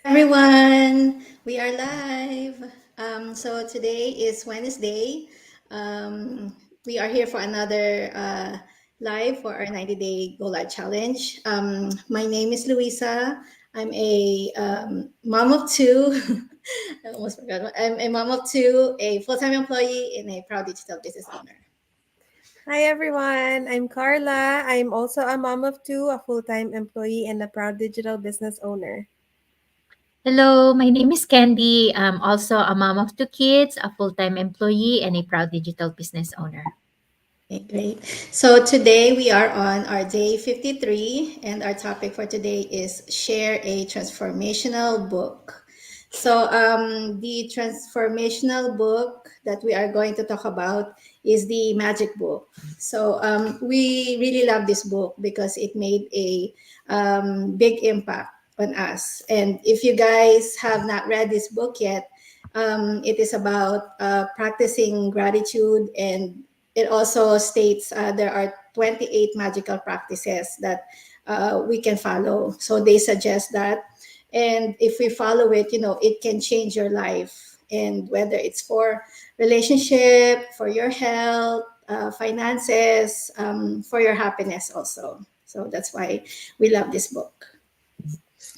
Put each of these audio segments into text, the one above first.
Everyone, we are live. So today is Wednesday. We are here for another live for our 90-day Go Live Challenge. My name is Luisa. I'm a mom of two. I almost forgot. I'm a mom of two, a full-time employee, and a proud digital business owner. Hi everyone, I'm Carla. I'm also a mom of two, a full-time employee, and a proud digital business owner. Hello, my name is Candy. I'm also a mom of two kids, a full-time employee, and a proud digital business owner. Okay, great. So today we are on our day 53, and our topic for today is share a transformational book. So, the transformational book that we are going to talk about is the Magic Book. So, we really love this book because it made a big impact on us. And if you guys have not read this book yet, it is about practicing gratitude, and it also states there are 28 magical practices that we can follow. So they suggest that. And if we follow it, it can change your life. And whether it's for relationship, for your health, finances, for your happiness also. So that's why we love this book.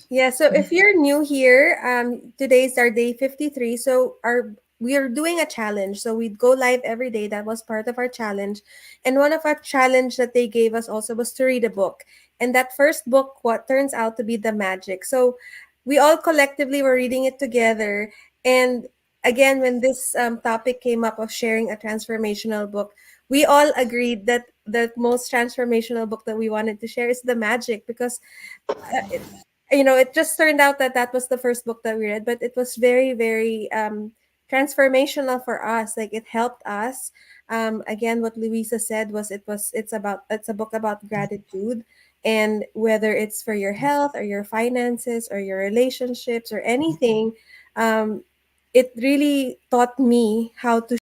Yeah, so if you're new here, today's our day 53. So we are doing a challenge. So we'd go live every day. That was part of our challenge. And one of our challenge that they gave us also was to read a book. And that first book, what turns out to be The Magic. So we all collectively were reading it together. And again, when this topic came up of sharing a transformational book, we all agreed that the most transformational book that we wanted to share is The Magic because it just turned out that that was the first book that we read, but it was very, very transformational for us. Like it helped us. Again, what Luisa said was it's a book about gratitude, and whether it's for your health or your finances or your relationships or anything, it really taught me how to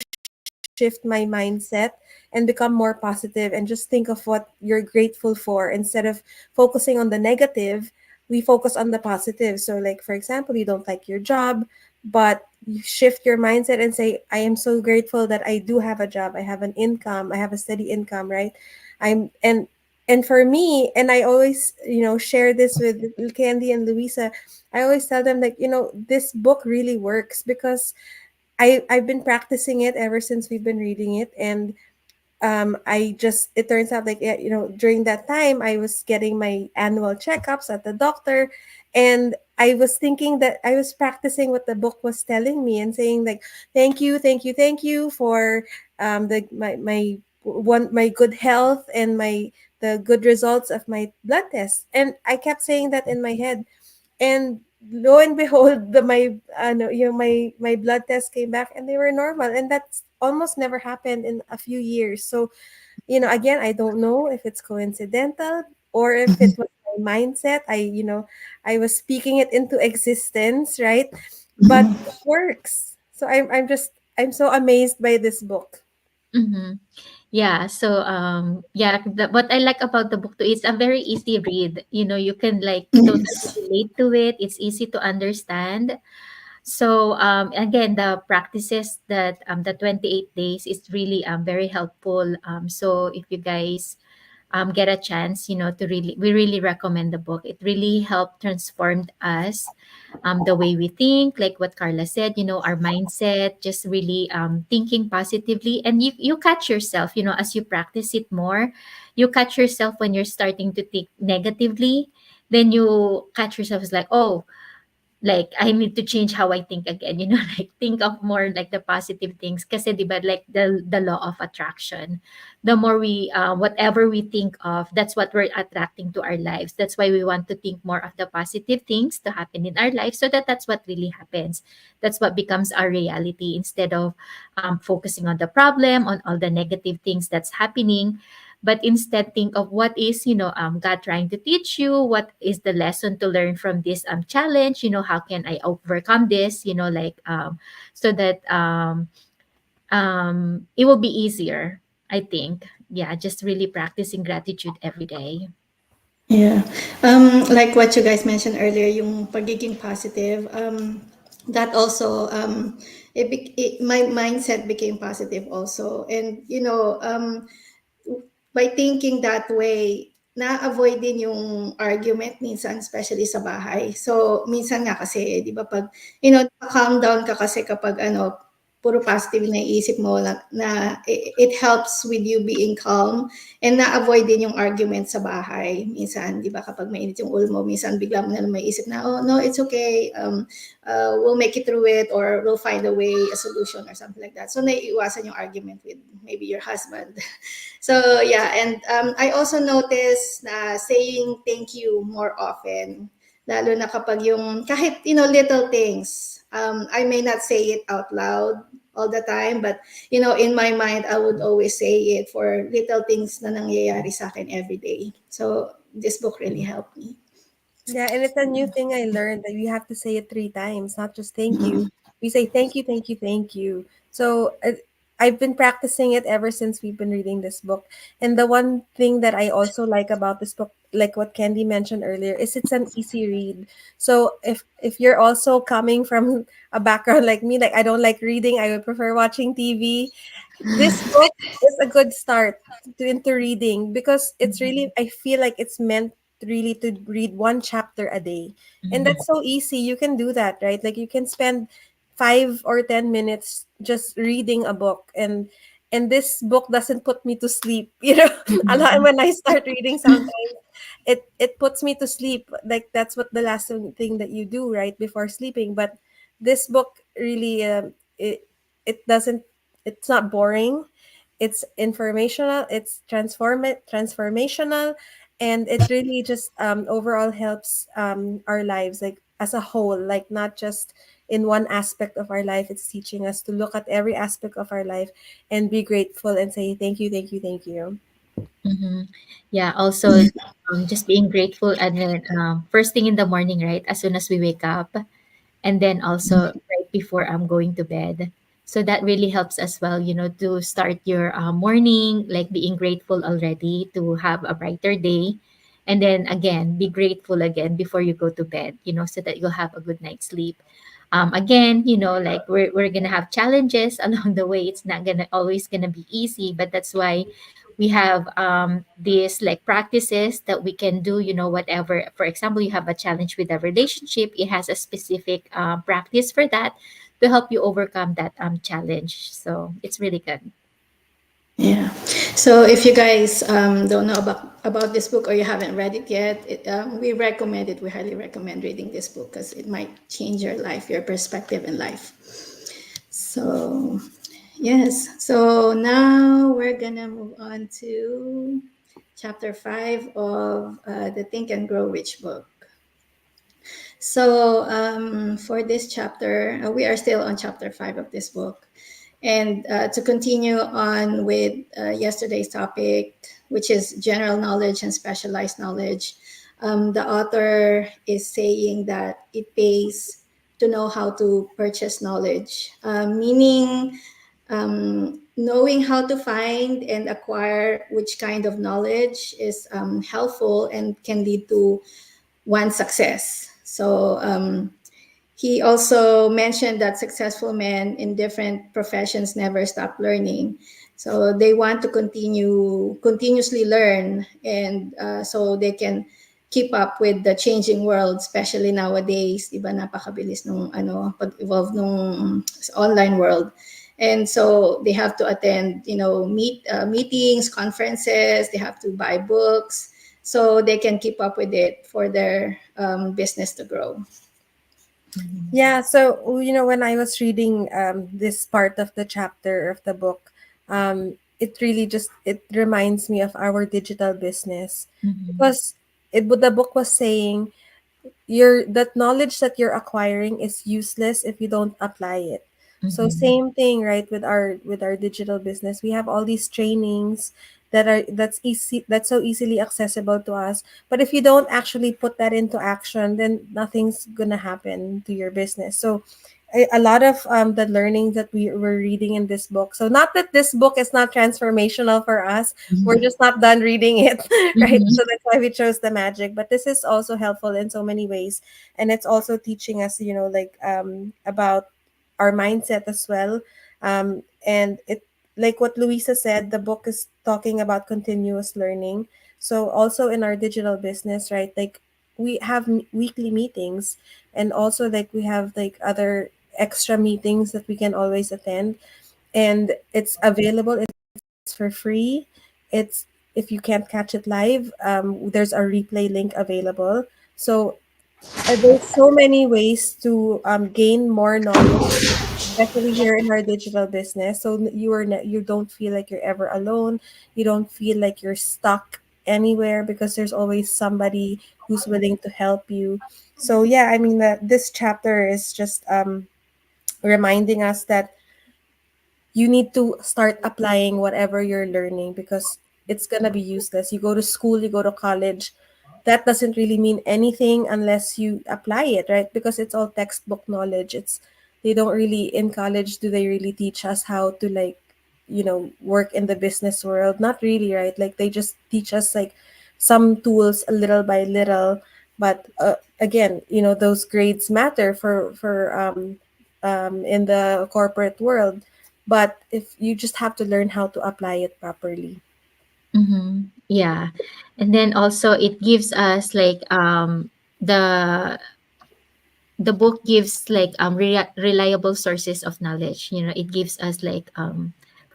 shift my mindset and become more positive and just think of what you're grateful for instead of focusing on the negative. We focus on the positive. So like for example, you don't like your job, but you shift your mindset and say, I am so grateful that I do have a job, I have an income, I have a steady income, right? I'm and for me, and I always share this with Candy and Luisa, I always tell them like, this book really works because I've been practicing it ever since we've been reading it. And I just it turns out like, during that time I was getting my annual checkups at the doctor, and I was thinking that I was practicing what the book was telling me and saying like, thank you, thank you, thank you for the my good health and the good results of my blood test. And I kept saying that in my head, and lo and behold, my blood test came back and they were normal, and that's almost never happened in a few years. So again, I don't know if it's coincidental or if it was my mindset. I was speaking it into existence, right? But it works. So I'm so amazed by this book. Mm-hmm. Yeah, so what I like about the book too is a very easy read. You can like totally Yes. relate to it. It's easy to understand. So again, the practices that the 28 days is really very helpful. So if you guys get a chance, we really recommend the book. It really helped transform us, the way we think, like what Carla said, our mindset, just really thinking positively. And you catch yourself, as you practice it more, you catch yourself when you're starting to think negatively. Then you catch yourself as like, oh, like I need to change how I think again, like think of more like the positive things. Kasi 'di ba, like the law of attraction. The more we whatever we think of, that's what we're attracting to our lives. That's why we want to think more of the positive things to happen in our life, so that's what really happens. That's what becomes our reality, instead of focusing on the problem, on all the negative things that's happening. But instead think of what is, God trying to teach you, what is the lesson to learn from this challenge, how can I overcome this, like so that it will be easier, I think. Yeah, just really practicing gratitude every day. Yeah. Like what you guys mentioned earlier, yung pagiging positive, that also, my mindset became positive also. And, by thinking that way, na-avoid din yung argument minsan, especially sa bahay. So, minsan nga kasi, di ba, pag, calm down ka kasi kapag, puro positive na iisip mo, na it helps with you being calm and na-avoid din yung argument sa bahay. Minsan, di ba, kapag mainit yung ulo mo, minsan bigla mo na lang may isip na, oh, no, it's okay, we'll make it through it, or we'll find a way, a solution, or something like that. So, naiiwasan yung argument with maybe your husband. So yeah, and I also noticed na saying thank you more often, lalo na kapag yung kahit little things. I may not say it out loud all the time, but in my mind I would always say it for little things na nangyayari sa akin every day. So this book really helped me. Yeah, and it's a new thing I learned that you have to say it 3 times, not just thank you. We say thank you, thank you, thank you. So I've been practicing it ever since we've been reading this book. And the one thing that I also like about this book, like what Candy mentioned earlier, is it's an easy read. So if you're also coming from a background like me, like I don't like reading, I would prefer watching TV. This book is a good start into reading because it's really, I feel like it's meant really to read one chapter a day. And Mhm. that's so easy. You can do that, right? Like you can spend 5 or 10 minutes just reading a book, and this book doesn't put me to sleep. A lot Mhm. when I start reading sometimes it puts me to sleep. Like that's what the last thing that you do right before sleeping. But this book really it doesn't, it's not boring, it's informational, it's transformational, and it really just overall helps our lives, like as a whole, like not just in one aspect of our life. It's teaching us to look at every aspect of our life and be grateful and say thank you, thank you, thank you. Mhm. Yeah, also just being grateful, and then first thing in the morning, right? As soon as we wake up, and then also right before I'm going to bed. So that really helps as well, to start your morning, like being grateful already to have a brighter day. And then again, be grateful again before you go to bed, so that you'll have a good night's sleep. Again, like we're gonna have challenges along the way. It's not gonna always gonna be easy, but that's why we have these like practices that we can do, whatever. For example, you have a challenge with a relationship, it has a specific practice for that to help you overcome that challenge. So it's really good. Yeah. So if you guys don't know about this book or you haven't read it yet, we recommend it. We highly recommend reading this book because it might change your life, your perspective in life. So yes. So now we're gonna move on to chapter 5 of the Think and Grow Rich book. So for this chapter, we are still on chapter 5 of this book. And to continue on with yesterday's topic, which is general knowledge and specialized knowledge, the author is saying that it pays to know how to purchase knowledge, meaning knowing how to find and acquire which kind of knowledge is helpful and can lead to one's success. So he also mentioned that successful men in different professions never stop learning. So they want to continuously learn, and so they can keep up with the changing world, especially nowadays. Iba napakabilis nung pag-evolve nung online world. And so they have to attend, meetings, conferences. They have to buy books, so they can keep up with it for their business to grow. Mhm. Yeah, so when I was reading this part of the chapter of the book, it really just it reminds me of our digital business, Mhm. because the book was saying that knowledge that you're acquiring is useless if you don't apply it. So Mhm. same thing, right, with our digital business. We have all these trainings that's so easily accessible to us, but if you don't actually put that into action, then nothing's gonna happen to your business. So a lot of the learning that we were reading in this book. So not that this book is not transformational for us, we're just not done reading it, right? Mm-hmm. So that's why we chose the magic. But this is also helpful in so many ways, and it's also teaching us, like about our mindset as well. And it, like what Luisa said, the book is talking about continuous learning. So also in our digital business, right? Like we have weekly meetings, and also like we have like other extra meetings that we can always attend, and it's available, it's for free. It's, if you can't catch it live, there's a replay link available. So there's so many ways to gain more knowledge, especially here in our digital business. So you don't feel like you're ever alone. You don't feel like you're stuck anywhere, because there's always somebody who's willing to help you. So yeah, I mean that this chapter is just reminding us that you need to start applying whatever you're learning, because it's going to be useless. You go to school, you go to college, that doesn't really mean anything unless you apply it, right? Because it's all textbook knowledge. It's, they don't really, in college, do they really teach us how to like, work in the business world? Not really, right? Like they just teach us like some tools a little by little. But again, those grades matter for in the corporate world, but if you just have to learn how to apply it properly. Mm-hmm. Yeah. And then also it gives us like the the book gives like reliable sources of knowledge. It gives us like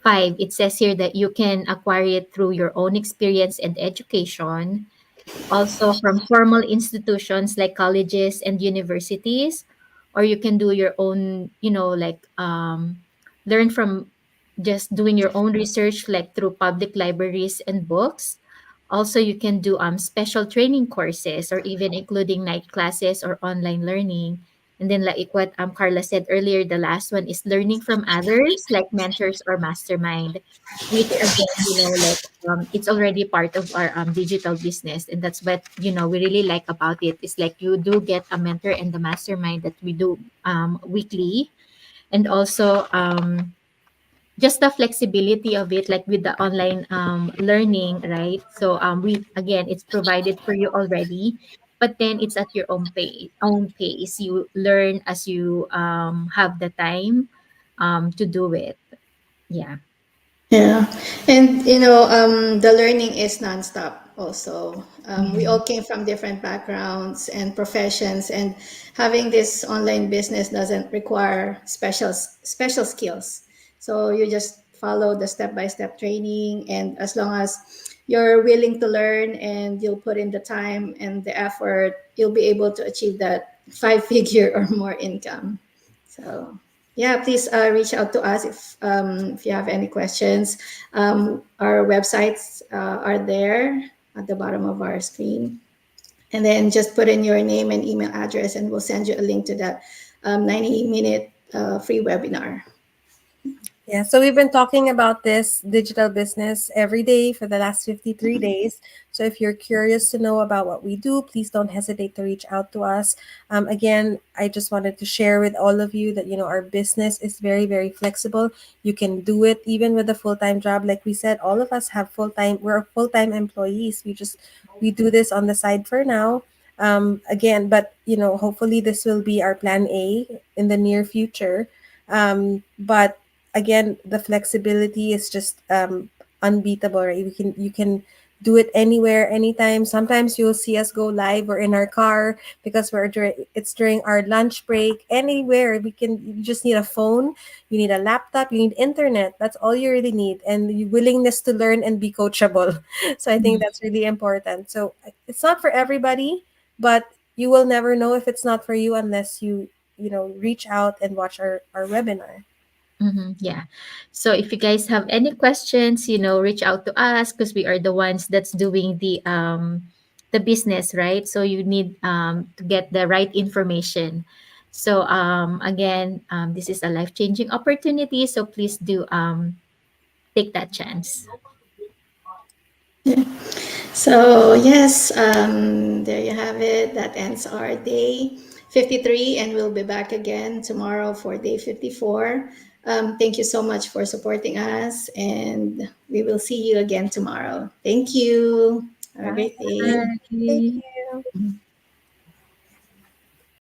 five. It says here that you can acquire it through your own experience and education, also from formal institutions like colleges and universities, or you can do your own, like learn from just doing your own research like through public libraries and books. Also you can do special training courses, or even including night classes or online learning. And then like what Carla said earlier, the last one is learning from others like mentors or mastermind, which again, like it's already part of our digital business. And that's what, we really like about it. It's like you do get a mentor and the mastermind that we do weekly. And also just the flexibility of it, like with the online learning, right? So we, again, it's provided for you already, but then it's at your own pace. You learn as you have the time to do it. Yeah. Yeah, and the learning is nonstop. Also, we all Mhm. came from different backgrounds and professions, and having this online business doesn't require special skills. So you just follow the step by step training, and as long as you're willing to learn and you'll put in the time and the effort, you'll be able to achieve that five figure or more income. So yeah, please reach out to us if you have any questions. Our websites are there at the bottom of our screen. And then just put in your name and email address, and we'll send you a link to that 90-minute free webinar. Yeah, so we've been talking about this digital business every day for the last 53 days. So if you're curious to know about what we do, please don't hesitate to reach out to us. Again, I just wanted to share with all of you that, our business is very, very flexible. You can do it even with a full-time job. Like we said, all of us have full-time, we're full-time employees. We do this on the side for now. Again, but, hopefully this will be our plan A in the near future. But again, the flexibility is just unbeatable, right? You can do it anywhere, anytime. Sometimes you'll see us go live or in our car because it's during our lunch break. Anywhere we can, you just need a phone, you need a laptop, you need internet. That's all you really need, and the willingness to learn and be coachable. So I think Mhm. that's really important. So it's not for everybody, but you will never know if it's not for you unless you reach out and watch our webinar. Mm-hmm. Yeah. So if you guys have any questions, reach out to us because we are the ones that's doing the business, right? So you need to get the right information. So again, this is a life-changing opportunity. So please do take that chance. So yes, there you have it. That ends our day 53, and we'll be back again tomorrow for day 54. Thank you so much for supporting us, and we will see you again tomorrow. Thank you. Have a great day. Thank Bye. you.